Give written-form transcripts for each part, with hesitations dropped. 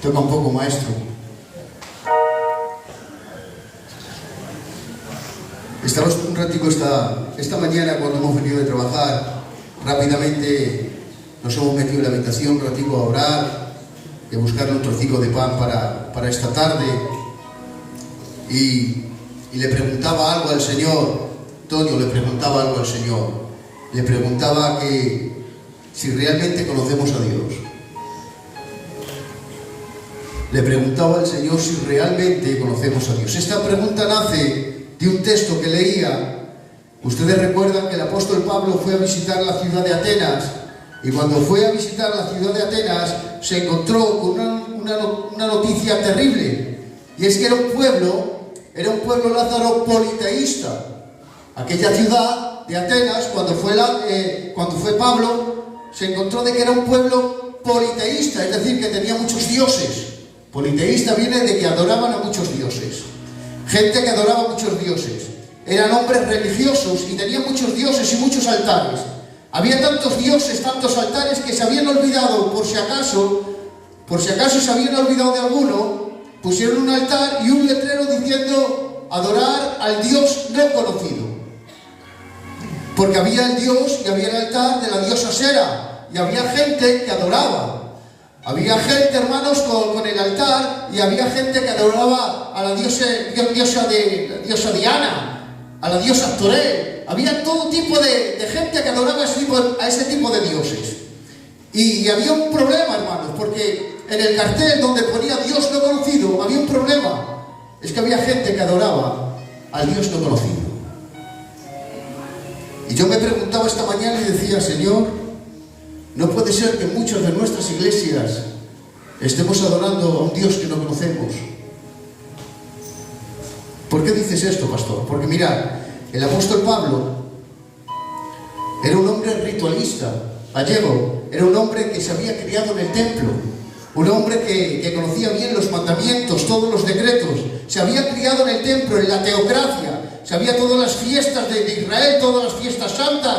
Toca un poco, maestro. Estamos un ratico esta mañana, cuando hemos venido de trabajar, rápidamente nos hemos metido en la habitación un ratico a orar y a buscarle un trocico de pan para esta tarde. Y le preguntaba algo al Señor. Toño le preguntaba algo al Señor. Le preguntaba que si realmente conocemos a Dios. Le preguntaba al Señor si realmente conocemos a Dios. Esta pregunta nace de un texto que leía. Ustedes recuerdan que el apóstol Pablo fue a visitar la ciudad de Atenas, y cuando fue a visitar la ciudad de Atenas se encontró con una noticia terrible, y es que era un pueblo, Lázaro, politeísta. Aquella ciudad de Atenas, cuando fue Pablo, se encontró de que era un pueblo politeísta, es decir, que tenía muchos dioses. Politeísta viene de que adoraban a muchos dioses. Gente que adoraba a muchos dioses. Eran hombres religiosos y tenían muchos dioses y muchos altares. Había tantos dioses, tantos altares, que se habían olvidado, por si acaso se habían olvidado de alguno, pusieron un altar y un letrero diciendo adorar al Dios no conocido. Porque había el Dios y había el altar de la diosa Sera, y había gente que adoraba. Había gente, hermanos, con el altar, y había gente que adoraba a la diosa Diana, a la diosa Toré. Había todo tipo de gente que adoraba a ese tipo de dioses. Y había un problema, hermanos, porque en el cartel donde ponía Dios no conocido había un problema. Es que había gente que adoraba al Dios no conocido. Y yo me preguntaba esta mañana y decía, Señor, no puede ser que muchas de nuestras iglesias estemos adorando a un Dios que no conocemos. ¿Por qué dices esto, pastor? Porque mirad, el apóstol Pablo era un hombre ritualista, gallego, era un hombre que se había criado en el templo, un hombre que conocía bien los mandamientos, todos los decretos, se había criado en el templo, en la teocracia, sabía todas las fiestas de Israel, todas las fiestas santas,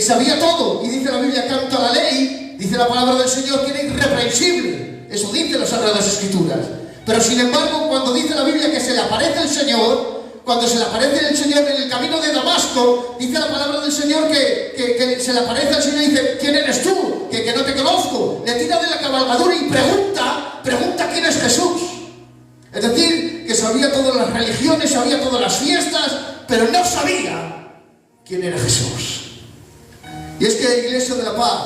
sabía todo. Y dice la Biblia, canta la ley, dice la palabra del Señor, que era irreprensible. Eso dice las Sagradas Escrituras. Pero sin embargo, cuando dice la Biblia que se le aparece el Señor, cuando se le aparece el Señor en el camino de Damasco, dice la palabra del Señor que se le aparece al Señor y dice, ¿quién eres tú? Que no te conozco. Le tira de la cabalgadura y pregunta quién es Jesús. Es decir, que sabía todas las religiones, sabía todas las fiestas, pero no sabía quién era Jesús. Y es que, Iglesia de la Paz,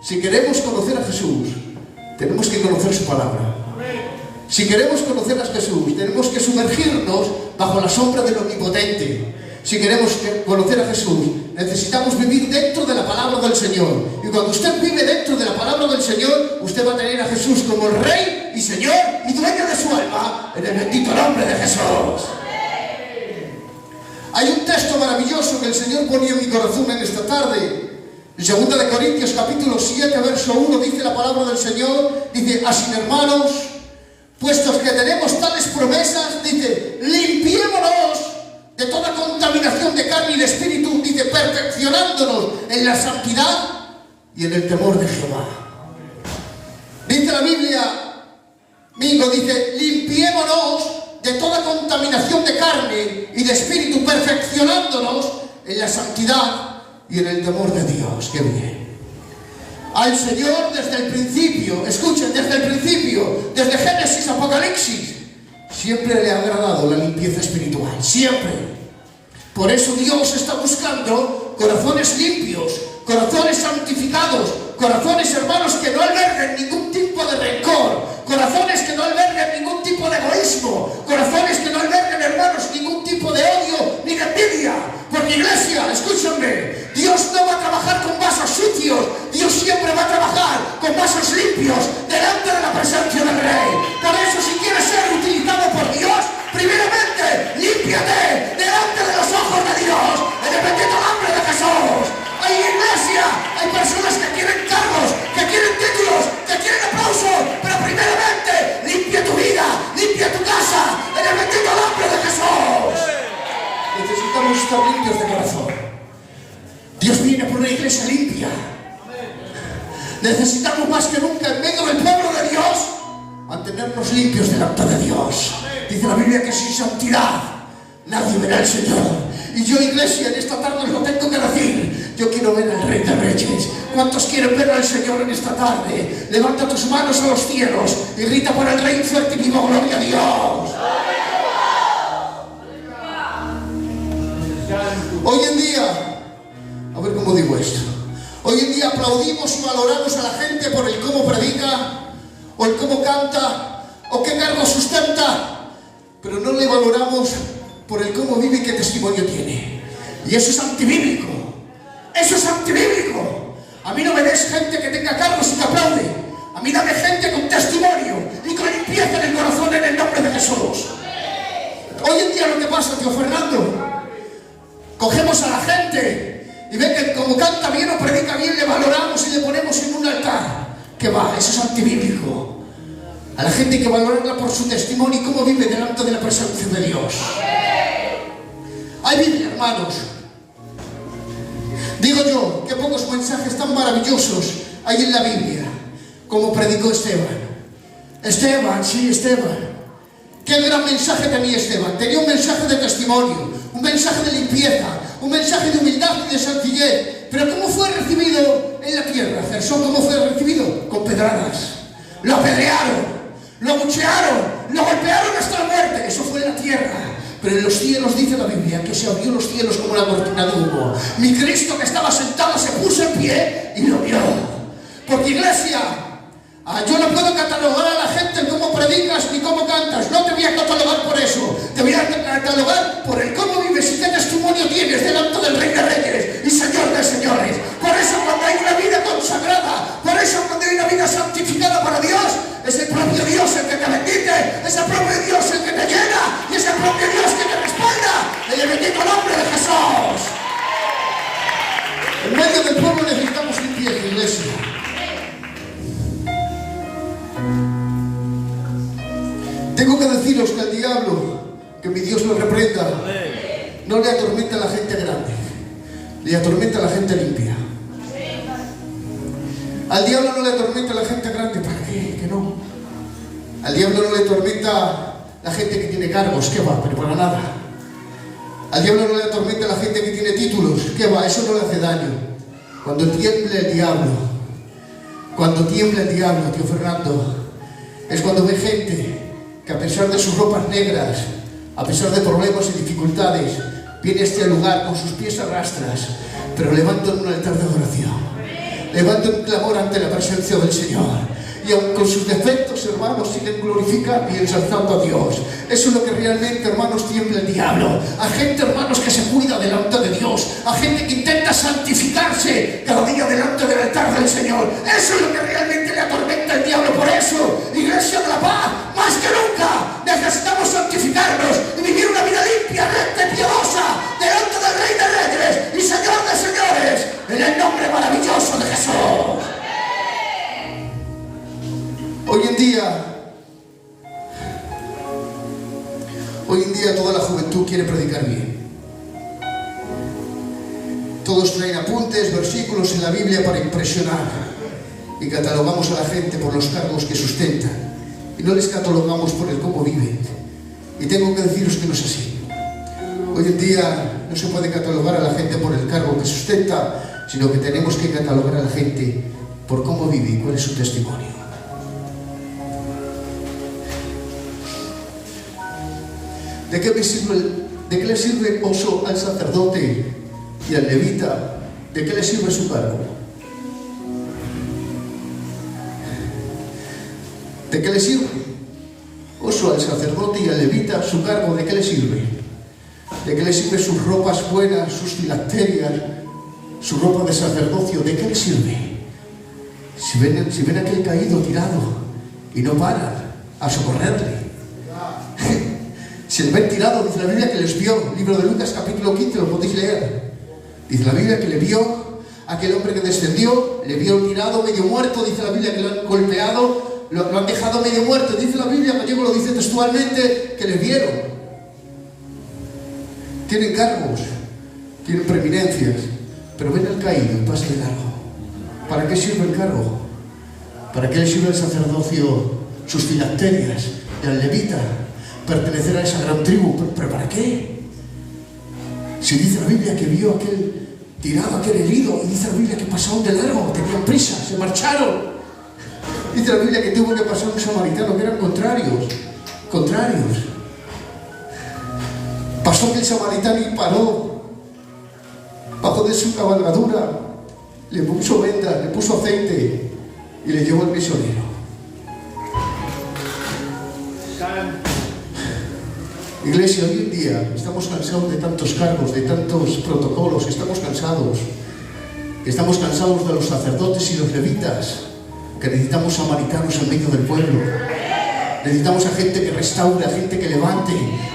si queremos conocer a Jesús, tenemos que conocer su palabra. Si queremos conocer a Jesús, tenemos que sumergirnos bajo la sombra del Omnipotente. Si queremos conocer a Jesús, necesitamos vivir dentro de la palabra del Señor. Y cuando usted vive dentro de la palabra del Señor, usted va a tener a Jesús como el Rey y Señor y dueño de su alma, en el bendito nombre de Jesús. Hay un texto maravilloso que el Señor ponía en mi corazón en esta tarde. En 2 de Corintios capítulo 7, verso 1, dice la palabra del Señor, dice, así hermanos, puestos que tenemos tales promesas, dice, limpiémonos de toda contaminación de carne y de espíritu, dice, perfeccionándonos en la santidad y en el temor de Jehová. Dice la Biblia, amigo, dice, limpiémonos de toda contaminación de carne y de espíritu, perfeccionándonos en la santidad y en el temor de Dios. ¡Qué bien! Al Señor desde el principio, escuchen, desde el principio, desde Génesis, Apocalipsis, siempre le ha agradado la limpieza espiritual, siempre. Por eso Dios está buscando corazones limpios, corazones santificados, corazones, hermanos, que no alberguen ningún tipo de rencor, corazones que no alberguen ningún tipo de egoísmo, corazones que no alberguen, hermanos, ningún tipo de odio ni de envidia. Porque, Iglesia, escúchenme, Dios no va a trabajar con vasos sucios, Dios siempre va a trabajar con vasos limpios delante de la presencia del Rey. Por eso, si quieres ser utilizado por Dios, primeramente, límpiate delante de los ojos de Dios, en el bendito nombre de Jesús. Hay iglesia, hay personas que quieren cargos, que quieren títulos, que mantenernos limpios delante de Dios. Dice la Biblia que sin santidad nadie verá al Señor. Y yo, iglesia, en esta tarde os lo tengo que decir. Yo quiero ver al Rey de Reyes. ¿Cuántos quieren ver al Señor en esta tarde? Levanta tus manos a los cielos y grita por el Rey fuerte y vivo, gloria a Dios. Hoy en día, a ver cómo digo esto. Hoy en día aplaudimos y valoramos a la gente por el cómo predica, o el cómo canta, o qué cargo sustenta, pero no le valoramos por el cómo vive y qué testimonio tiene. Y eso es antibíblico. Eso es antibíblico. A mí no me des gente que tenga cargos y que aplaude. A mí dame gente con testimonio y con limpieza en el corazón en el nombre de Jesús. Hoy en día lo que pasa, tío Fernando, cogemos a la gente y ven que como canta bien o predica bien, le valoramos y le ponemos en un altar. ¿Qué va? Eso es antibíblico. A la gente hay que valorarla por su testimonio y cómo vive delante de la presencia de Dios. Hay Biblia, hermanos. Digo yo, qué pocos mensajes tan maravillosos hay en la Biblia como predicó Esteban. Esteban, sí, Esteban. Qué gran mensaje tenía Esteban. Tenía un mensaje de testimonio, un mensaje de limpieza, un mensaje de humildad y de sencillez. Pero ¿cómo fue recibido en la tierra? Gersón, ¿cómo fue recibido? Con pedradas. Lo apedrearon, lo abuchearon, lo golpearon hasta la muerte. Eso fue en la tierra. Pero en los cielos dice la Biblia que se abrió los cielos como una cortina de humo. Mi Cristo que estaba sentado se puso en pie y lo vio. Porque, iglesia, yo no puedo catalogar a la gente en cómo predicas ni cómo cantas. No te voy a catalogar por eso. Te voy a catalogar por el cómo vives y qué testimonio tienes delante del Rey de Reyes y Señor de Señores. Por eso cuando hay una vida consagrada, por eso cuando hay una vida santificada para Dios, es el propio Dios el que te bendice, es el propio Dios el que te llena y es el propio Dios que te respalda en el bendito nombre de Jesús. En medio del pueblo necesitamos limpieza, iglesia. Tengo que deciros que al diablo, que mi Dios lo reprenda, no le atormenta a la gente grande, le atormenta a la gente limpia. Al diablo no le atormenta a la gente grande, ¿para qué? Que no. Al diablo no le atormenta la gente que tiene cargos, ¿qué va? Pero para nada. Al diablo no le atormenta a la gente que tiene títulos, ¿qué va? Eso no le hace daño. Cuando tiembla el diablo, tío Fernando, es cuando ve gente que a pesar de sus ropas negras, a pesar de problemas y dificultades, viene a este lugar con sus pies a rastras, pero levanta un altar de adoración. Levanta un clamor ante la presencia del Señor. Y aun con sus defectos, hermanos, siguen glorificando y ensalzando a Dios. Eso es lo que realmente, hermanos, tiembla el diablo. A gente, hermanos, que se cuida delante de Dios. A gente que intenta santificarse cada día delante del altar del Señor. Eso es lo que realmente le atormenta el diablo. Por eso, Iglesia de la Paz, más que nunca, necesitamos santificarnos y vivir una vida limpia, recta y piadosa delante del Rey de Reyes y Señor de Señores, en el nombre maravilloso de Jesús. Hoy en día toda la juventud quiere predicar bien. Todos traen apuntes, versículos en la Biblia para impresionar. Y catalogamos a la gente por los cargos que sustentan. Y no les catalogamos por el cómo viven. Y tengo que deciros que no es así. Hoy en día no se puede catalogar a la gente por el cargo que sustenta, sino que tenemos que catalogar a la gente por cómo vive y cuál es su testimonio. ¿De qué le sirve oso al sacerdote y al levita? ¿De qué le sirve su cargo? ¿De qué le sirve oso al sacerdote y al levita su cargo? ¿De qué le sirve? ¿De qué le sirve sus ropas buenas, sus filacterias, su ropa de sacerdocio? ¿De qué le sirve? Si ven a aquel caído tirado y no paran a socorrerle. Si el ven tirado, dice la Biblia que les vio, libro de Lucas capítulo 15, lo podéis leer. Dice la Biblia que le vio a aquel hombre que descendió, le vio tirado, medio muerto, dice la Biblia que lo han golpeado, lo han dejado medio muerto, dice la Biblia, Gallego lo dice textualmente, que le vieron. Tienen cargos, tienen preeminencias, pero ven al caído y pasan de largo. ¿Para qué sirve el cargo? ¿Para qué le sirve el sacerdocio sus filacterias, el levita, pertenecer a esa gran tribu. ¿Pero para qué? Si dice la Biblia que vio aquel tirado, aquel herido, y dice la Biblia que pasaron de largo, tenían prisa, se marcharon. Dice la Biblia que tuvo que pasar un samaritano, que eran contrarios. Pasó aquel samaritano y paró, bajó de su cabalgadura, le puso vendas, le puso aceite y le llevó al misionero. Iglesia, hoy en día estamos cansados de tantos cargos, de tantos protocolos, estamos cansados de los sacerdotes y los levitas, que necesitamos samaritanos en medio del pueblo. Necesitamos a gente que restaure, a gente que levante,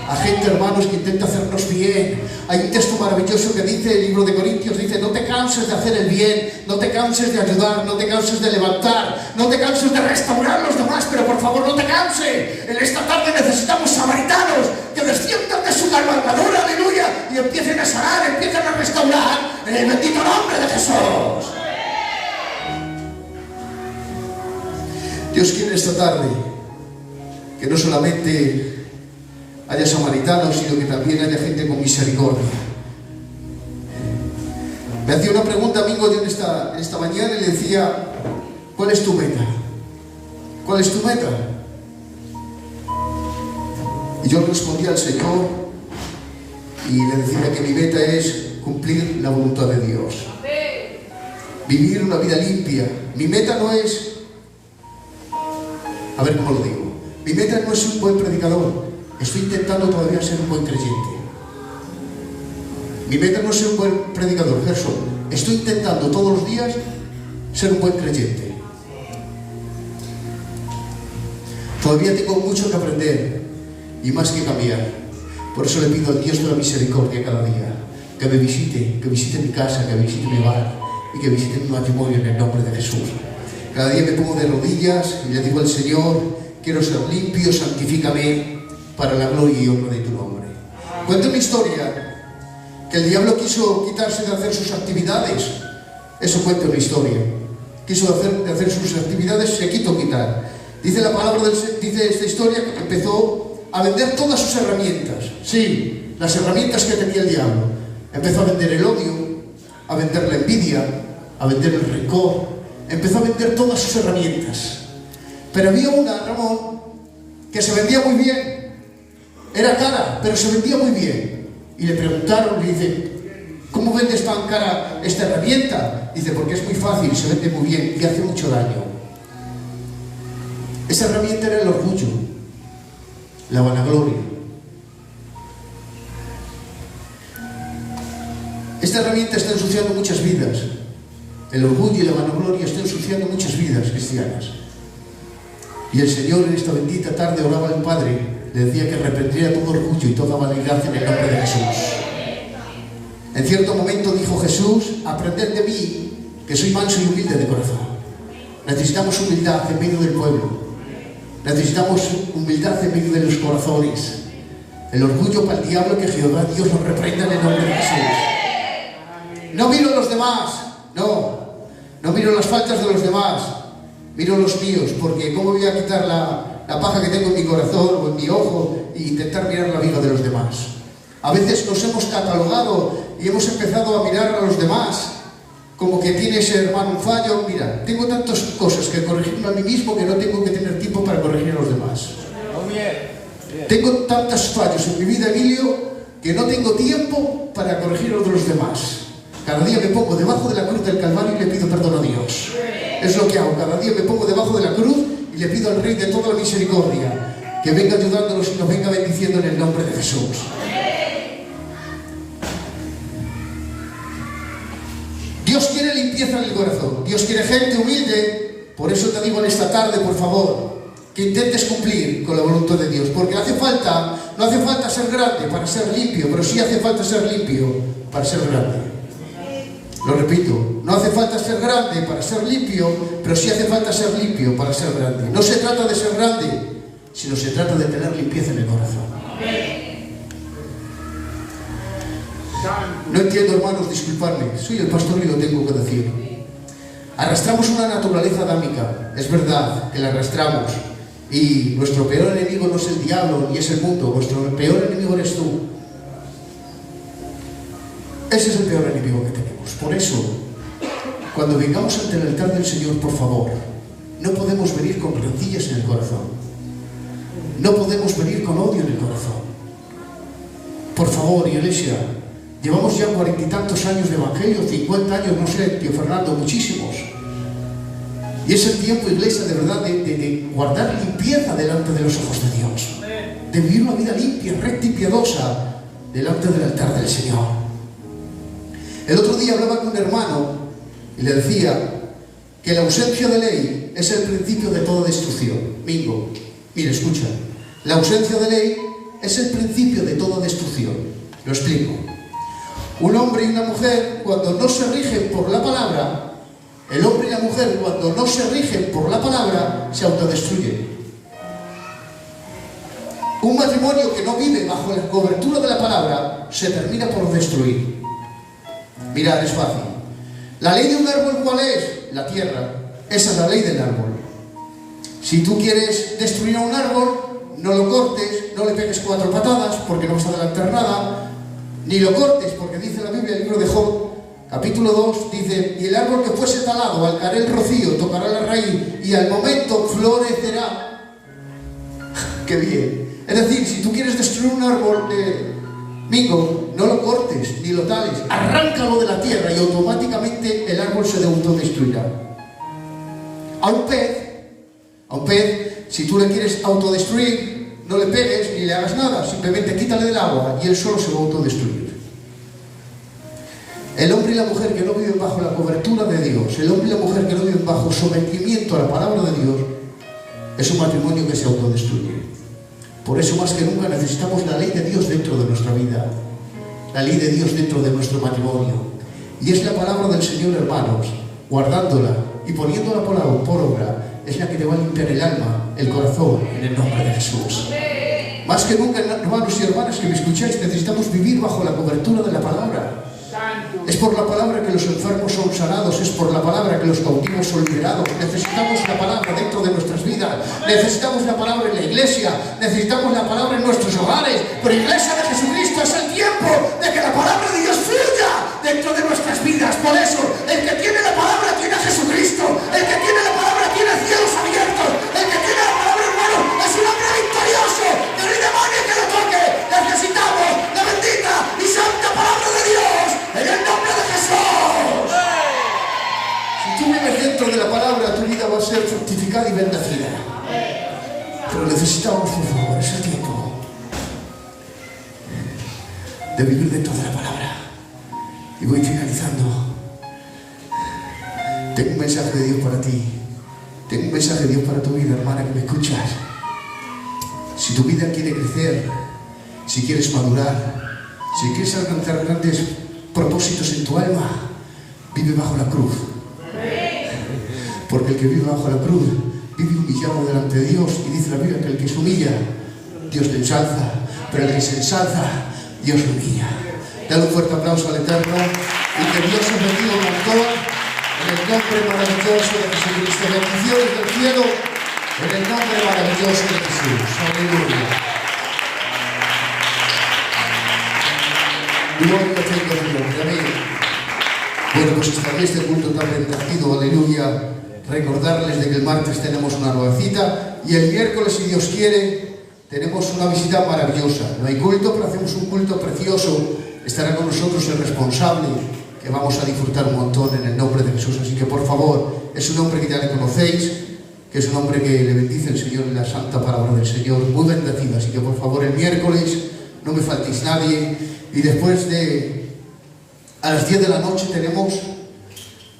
a gente, hermanos, que intenta hacernos bien. Hay un texto maravilloso que dice, el libro de Corintios, dice: no te canses de hacer el bien, no te canses de ayudar, no te canses de levantar, no te canses de restaurar a los demás, pero por favor no te canses. En esta tarde necesitamos samaritanos que desciendan de su cabalgadura, aleluya, y empiecen a sanar, empiecen a restaurar en el bendito nombre de Jesús. Dios quiere esta tarde que no solamente haya samaritanos, sino que también haya gente con misericordia. Me hacía una pregunta amigo esta mañana y le decía: ¿cuál es tu meta? ¿Cuál es tu meta? Y yo respondí al Señor y le decía que mi meta es cumplir la voluntad de Dios, vivir una vida limpia. Mi meta no es, a ver cómo lo digo, mi meta no es ser un buen predicador. Estoy intentando todavía ser un buen creyente. Mi meta no es ser un buen predicador, Gerson. Estoy intentando todos los días ser un buen creyente. Todavía tengo mucho que aprender y más que cambiar. Por eso le pido al Dios de la misericordia cada día que me visite mi casa, que visite mi hogar y que visite mi matrimonio en el nombre de Jesús. Cada día me pongo de rodillas y le digo al Señor: quiero ser limpio, santifícame para la gloria y honra de tu nombre. Cuento una historia que el diablo quiso quitarse de hacer sus actividades. Eso cuenta una historia. Quiso de hacer sus actividades, se quitar. Dice la palabra dice esta historia que empezó a vender todas sus herramientas. Sí, las herramientas que tenía el diablo. Empezó a vender el odio, a vender la envidia, a vender el rencor. Empezó a vender todas sus herramientas. Pero había una, Ramón, que se vendía muy bien. Era cara, pero se vendía muy bien. Y le preguntaron, le dice: ¿cómo vendes tan cara esta herramienta? Dice: porque es muy fácil, se vende muy bien y hace mucho daño. Esa herramienta era el orgullo, la vanagloria. Esta herramienta está ensuciando muchas vidas. El orgullo y la vanagloria están ensuciando muchas vidas cristianas. Y el Señor en esta bendita tarde oraba al Padre, le decía que reprendiera todo orgullo y toda vanidad en el nombre de Jesús. En cierto momento dijo Jesús: aprended de mí, que soy manso y humilde de corazón. Necesitamos humildad en medio del pueblo. Necesitamos humildad en medio de los corazones. El orgullo para el diablo, que Jehová Dios nos reprenda en el nombre de Jesús. No miro a los demás, no miro las faltas de los demás, miro los míos, porque ¿cómo voy a quitar la paja que tengo en mi corazón o en mi ojo e intentar mirar la vida de los demás? A veces nos hemos catalogado y hemos empezado a mirar a los demás como que tiene ese hermano un fallo. Mira, tengo tantas cosas que corregirme a mí mismo que no tengo que tener tiempo para corregir a los demás. Tengo tantos fallos en mi vida, Emilio, que no tengo tiempo para corregir a los demás. Cada día me pongo debajo de la cruz del Calvario y le pido perdón a Dios. Es lo que hago. Cada día me pongo debajo de la cruz y le pido al Rey de toda la misericordia que venga ayudándonos y nos venga bendiciendo en el nombre de Jesús. Dios quiere limpieza en el corazón. Dios quiere gente humilde. Por eso te digo en esta tarde, por favor, que intentes cumplir con la voluntad de Dios. Porque no hace falta ser grande para ser limpio, pero sí hace falta ser limpio para ser grande. Lo repito, no hace falta ser grande para ser limpio, pero sí hace falta ser limpio para ser grande. No se trata de ser grande, sino se trata de tener limpieza en el corazón. No entiendo, hermanos, disculpadme, soy el pastor y lo tengo que decir. Arrastramos una naturaleza adámica, es verdad que la arrastramos, Y nuestro peor enemigo no es el diablo ni es el mundo, nuestro peor enemigo eres tú. Ese es el peor enemigo que tenemos. Por eso, cuando vengamos ante el altar del Señor, por favor, no podemos venir con rencillas en el corazón. No podemos venir con odio en el corazón. Por favor, iglesia, llevamos ya 40 y tantos años de evangelio, 50 años, no sé, tío Fernando, muchísimos. Y es el tiempo, iglesia, de verdad, de guardar limpieza delante de los ojos de Dios. De vivir una vida limpia, recta y piadosa delante del altar del Señor. El otro día hablaba con un hermano y le decía que la ausencia de ley es el principio de toda destrucción. Mingo, mire, escucha. La ausencia de ley es el principio de toda destrucción. Lo explico. Un hombre y una mujer, cuando no se rigen por la palabra, el hombre y la mujer, cuando no se rigen por la palabra, se autodestruyen. Un matrimonio que no vive bajo la cobertura de la palabra se termina por destruir. Mirad, es fácil. La ley de un árbol, ¿cuál es? La tierra. Esa es la ley del árbol. Si tú quieres destruir a un árbol, no lo cortes, no le pegues 4 patadas, porque no vas a adelantar nada, ni lo cortes, porque dice la Biblia, el libro de Job, capítulo 2, dice: y el árbol que fuese talado, al caer el rocío, tocará la raíz, y al momento florecerá. ¡Qué bien! Es decir, si tú quieres destruir un árbol, Mingo, no lo cortes, ni lo tales, arráncalo de la tierra y automáticamente el árbol se autodestruirá. A un pez, si tú le quieres autodestruir, no le pegues ni le hagas nada, simplemente quítale del agua y él solo se va a autodestruir. El hombre y la mujer que no viven bajo la cobertura de Dios, el hombre y la mujer que no viven bajo sometimiento a la palabra de Dios, es un matrimonio que se autodestruye. Por eso más que nunca necesitamos la ley de Dios dentro de nuestra vida, la ley de Dios dentro de nuestro matrimonio. Y es la palabra del Señor, hermanos, guardándola y poniéndola por obra, es la que te va a limpiar el alma, el corazón, en el nombre de Jesús. Más que nunca, hermanos y hermanas que me escucháis, necesitamos vivir bajo la cobertura de la palabra. Es por la palabra que los enfermos son sanados, es por la palabra que los cautivos son liberados. Necesitamos la palabra dentro de nuestras vidas, necesitamos la palabra en la iglesia, necesitamos la palabra en nuestros hogares. Pero iglesia de Jesucristo, es el tiempo de que la palabra de Dios fluya dentro de nuestras vidas. Por eso, el que tiene la palabra tiene a Jesucristo, el que tiene la palabra tiene cielos abiertos, el que tiene la palabra, hermano, es un hombre victorioso. No hay demonio que lo toque. Necesitamos la bendita y santa palabra de Dios en el nombre de Jesús. Si tú vives dentro de la palabra, tu vida va a ser fructificada y bendecida. Pero necesitamos, por favor, ese tiempo de vivir dentro de la palabra. Y voy finalizando. Tengo un mensaje de Dios para ti. Tengo un mensaje de Dios para tu vida, hermana, que me escuchas. Si tu vida quiere crecer, si quieres madurar, si quieres alcanzar grandes propósitos en tu alma, vive bajo la cruz. Porque el que vive bajo la cruz vive humillado delante de Dios, y dice la Biblia que el que se humilla, Dios le ensalza, pero el que se ensalza, Dios le humilla. Dale un fuerte aplauso al Eterno y que Dios os bendiga un montón en el nombre maravilloso de Jesucristo. Bendiciones del cielo en el nombre maravilloso de Jesús. Aleluya. Gloria tenga Dios. Amén. Bueno, pues hasta aquí este culto tan bendecido. Aleluya. Recordarles de que el martes tenemos una nueva cita y el miércoles, si Dios quiere, tenemos una visita maravillosa. No hay culto, pero hacemos un culto precioso. Estará con nosotros el responsable, que vamos a disfrutar un montón en el nombre de Jesús. Así que por favor, es un hombre que ya le conocéis, que es un hombre que le bendice el Señor en la santa palabra del Señor, muy bendecido. Así que por favor, el miércoles no me faltéis nadie. Y después a las 10 de la noche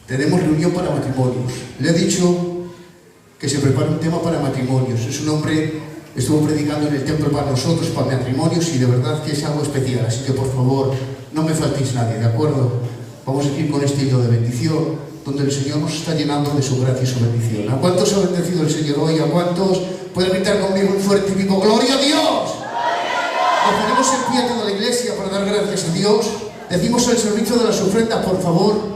tenemos reunión para matrimonios. Le he dicho que se prepare un tema para matrimonios. Es un hombre, estuvo predicando en el templo para nosotros, para matrimonios, y de verdad que es algo especial. Así que por favor, no me faltéis nadie, ¿de acuerdo? Vamos a ir con este hilo de bendición, donde el Señor nos está llenando de su gracia y su bendición. ¿A cuántos ha bendecido el Señor hoy? ¿A cuántos pueden gritar conmigo un fuerte y vivo ¡Gloria a Dios! Nos ponemos en pie toda la iglesia para dar gracias a Dios. Decimos el servicio de las ofrendas, por favor.